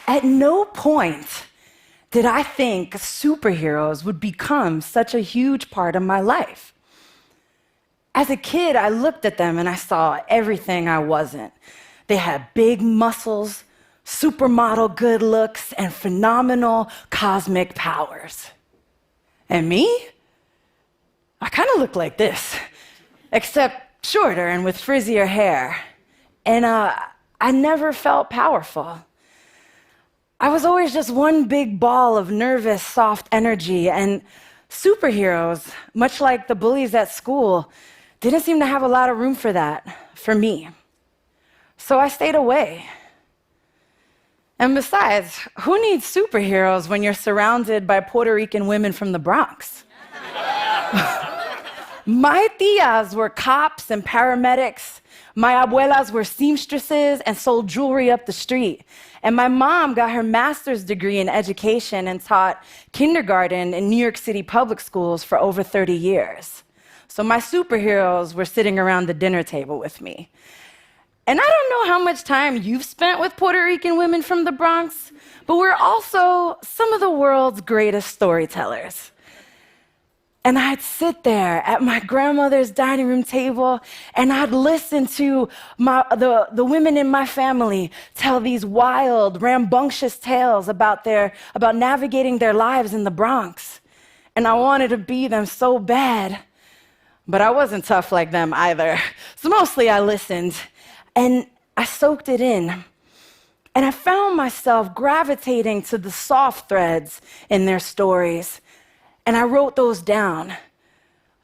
At no point did I think superheroes would become such a huge part of my life. As a kid, I looked at them and I saw everything I wasn't. They had big muscles, supermodel good looks, and phenomenal cosmic powers. And me? I kind of looked like this, except shorter and with frizzier hair. And I never felt powerful. I was always just one big ball of nervous, soft energy, and superheroes, much like the bullies at school, didn't seem to have a lot of room for that, for me. So I stayed away. And besides, who needs superheroes when you're surrounded by Puerto Rican women from the Bronx? My tias were cops and paramedics. My abuelas were seamstresses and sold jewelry up the street. And my mom got her master's degree in education and taught kindergarten in New York City public schools for over 30 years. So my superheroes were sitting around the dinner table with me. And I don't know how much time you've spent with Puerto Rican women from the Bronx, but we're also some of the world's greatest storytellers. And I'd sit there at my grandmother's dining room table and I'd listen to the women in my family tell these wild, rambunctious tales about navigating their lives in the Bronx. And I wanted to be them so bad, but I wasn't tough like them either. So mostly I listened and I soaked it in. And I found myself gravitating to the soft threads in their stories. And I wrote those down.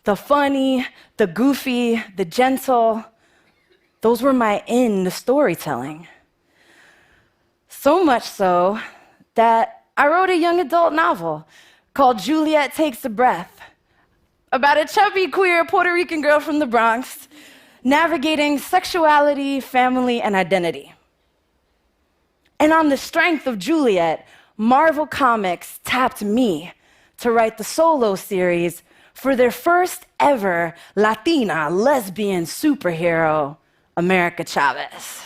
The funny, the goofy, the gentle, those were my the storytelling. So much so that I wrote a young adult novel called Juliet Takes a Breath, about a chubby, queer Puerto Rican girl from the Bronx navigating sexuality, family, and identity. And on the strength of Juliet, Marvel Comics tapped me to write the solo series for their first ever Latina lesbian superhero, America Chavez.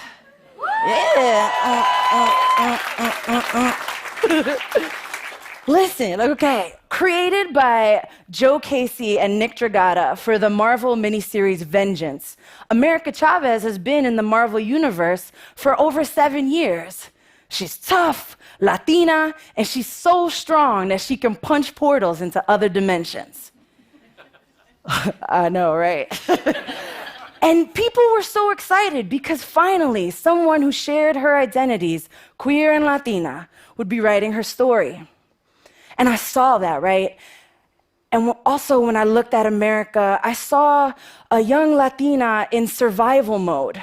Listen, okay. Created by Joe Casey and Nick Dragata for the Marvel miniseries Vengeance, America Chavez has been in the Marvel universe for over 7 years. She's tough, Latina, and she's so strong that she can punch portals into other dimensions. I know, right? And people were so excited because finally someone who shared her identities, queer and Latina, would be writing her story. And I saw that, right? And also when I looked at America, I saw a young Latina in survival mode.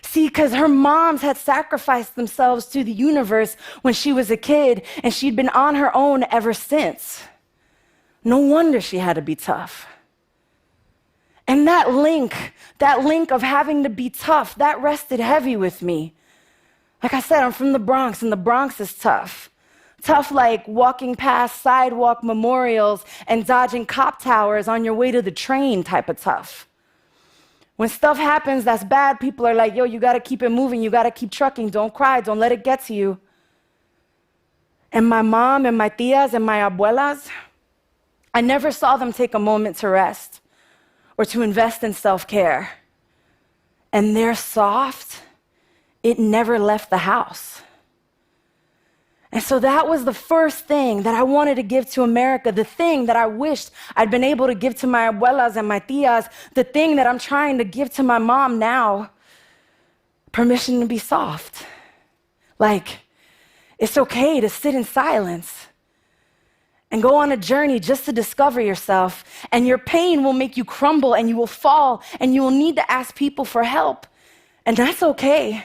See, because her moms had sacrificed themselves to the universe when she was a kid, and she'd been on her own ever since. No wonder she had to be tough. And that link of having to be tough, that rested heavy with me. Like I said, I'm from the Bronx, and the Bronx is tough. Tough like walking past sidewalk memorials and dodging cop towers on your way to the train type of tough. When stuff happens that's bad, people are like, yo, you gotta keep it moving, you gotta keep trucking, don't cry, don't let it get to you. And my mom and my tias and my abuelas, I never saw them take a moment to rest or to invest in self-care. And their soft, it never left the house. And so that was the first thing that I wanted to give to America, the thing that I wished I'd been able to give to my abuelas and my tias, the thing that I'm trying to give to my mom now, permission to be soft. Like, it's okay to sit in silence and go on a journey just to discover yourself, and your pain will make you crumble and you will fall and you will need to ask people for help, and that's okay.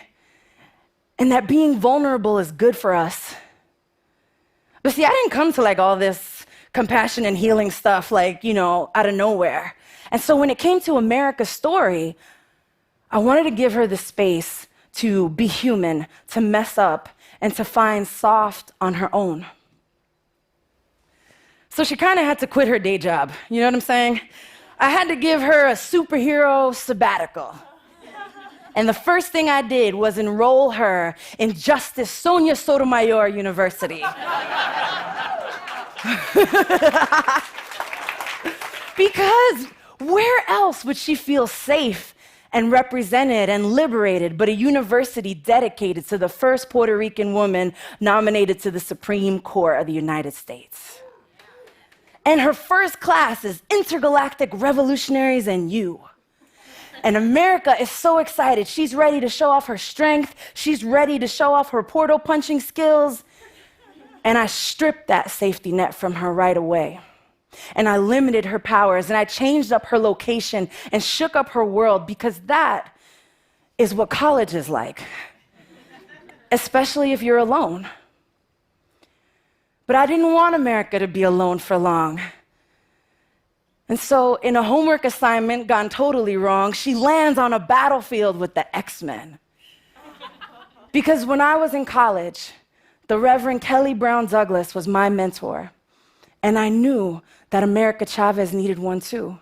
And that being vulnerable is good for us. But see, I didn't come to like all this compassion and healing stuff like, out of nowhere. And so when it came to America's story, I wanted to give her the space to be human, to mess up, and to find soft on her own. So she kind of had to quit her day job. You know what I'm saying? I had to give her a superhero sabbatical. And the first thing I did was enroll her in Justice Sonia Sotomayor University. Because where else would she feel safe and represented and liberated but a university dedicated to the first Puerto Rican woman nominated to the Supreme Court of the United States? And her first class is Intergalactic Revolutionaries and You. And America is so excited. She's ready to show off her strength. She's ready to show off her portal punching skills. And I stripped that safety net from her right away. And I limited her powers, and I changed up her location and shook up her world, because that is what college is like, especially if you're alone. But I didn't want America to be alone for long. And so, in a homework assignment gone totally wrong, she lands on a battlefield with the X-Men. Because when I was in college, the Reverend Kelly Brown Douglas was my mentor. And I knew that America Chavez needed one too.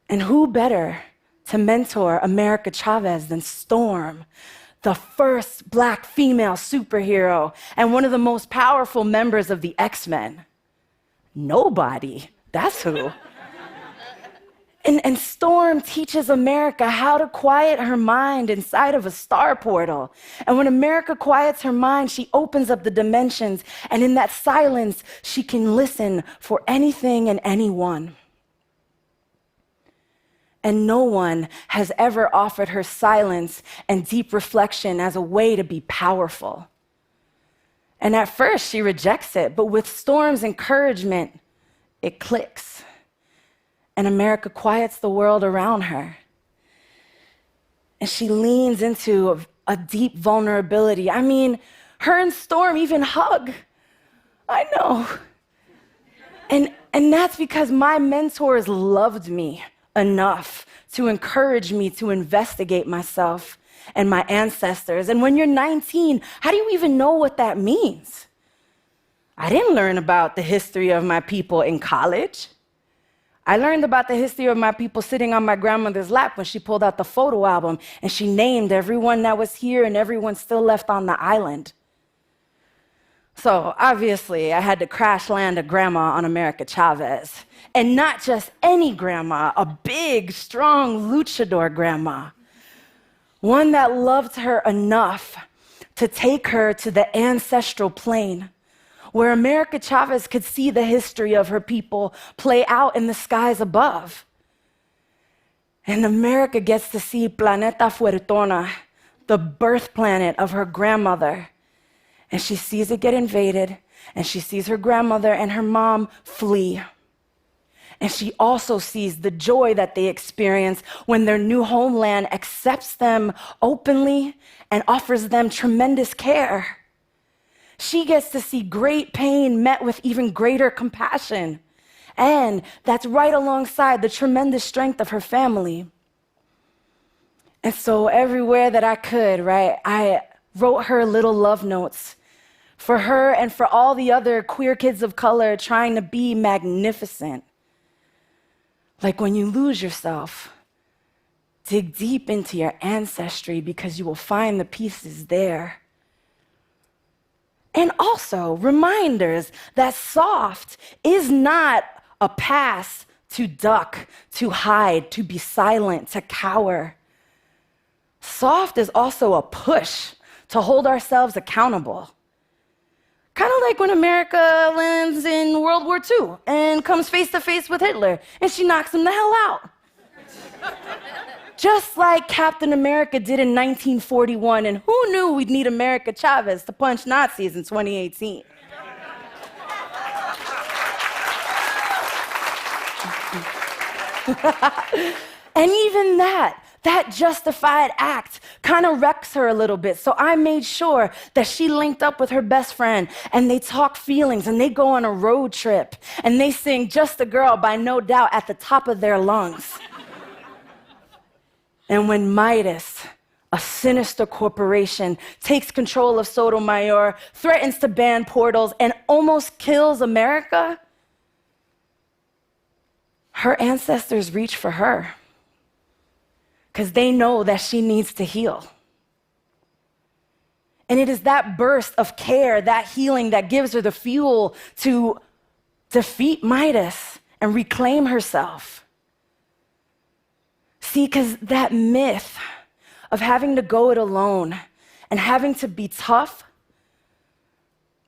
And who better to mentor America Chavez than Storm, the first Black female superhero and one of the most powerful members of the X-Men? Nobody. That's who. And Storm teaches America how to quiet her mind inside of a star portal. And when America quiets her mind, she opens up the dimensions. And in that silence, she can listen for anything and anyone. And no one has ever offered her silence and deep reflection as a way to be powerful. And at first, she rejects it. But with Storm's encouragement, it clicks. And America quiets the world around her. And she leans into a deep vulnerability. I mean, her and Storm even hug. I know. And that's because my mentors loved me enough to encourage me to investigate myself and my ancestors. And when you're 19, how do you even know what that means? I didn't learn about the history of my people in college. I learned about the history of my people sitting on my grandmother's lap when she pulled out the photo album and she named everyone that was here and everyone still left on the island. So obviously, I had to crash land a grandma on America Chavez. And not just any grandma, a big, strong luchador grandma. One that loved her enough to take her to the ancestral plane, where America Chavez could see the history of her people play out in the skies above. And America gets to see Planeta Fuertona, the birth planet of her grandmother. And she sees it get invaded, and she sees her grandmother and her mom flee. And she also sees the joy that they experience when their new homeland accepts them openly and offers them tremendous care. She gets to see great pain met with even greater compassion. And that's right alongside the tremendous strength of her family. And so everywhere that I could, right, I wrote her little love notes for her and for all the other queer kids of color trying to be magnificent. Like when you lose yourself, dig deep into your ancestry because you will find the pieces there. And also reminders that soft is not a pass to duck, to hide, to be silent, to cower. Soft is also a push to hold ourselves accountable. Kind of like when America lands in World War II and comes face to face with Hitler and she knocks him the hell out. Just like Captain America did in 1941, and who knew we'd need America Chavez to punch Nazis in 2018? And even that justified act kind of wrecks her a little bit. So I made sure that she linked up with her best friend and they talk feelings and they go on a road trip and they sing Just a Girl by No Doubt at the top of their lungs. And when Midas, a sinister corporation, takes control of Sotomayor, threatens to ban portals, and almost kills America, her ancestors reach for her. because they know that she needs to heal. And it is that burst of care, that healing, that gives her the fuel to defeat Midas and reclaim herself. See, because that myth of having to go it alone and having to be tough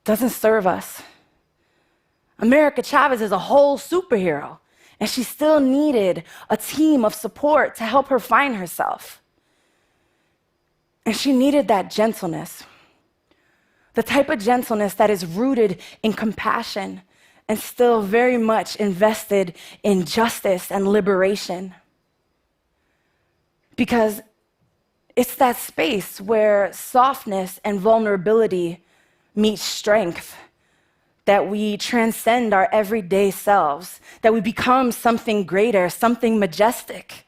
doesn't serve us. America Chavez is a whole superhero, and she still needed a team of support to help her find herself. And she needed that gentleness, the type of gentleness that is rooted in compassion and still very much invested in justice and liberation. Because it's that space where softness and vulnerability meet strength, that we transcend our everyday selves, that we become something greater, something majestic,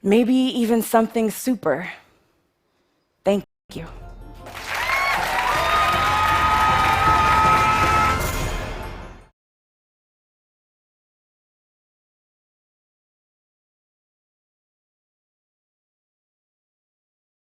maybe even something super. Thank you.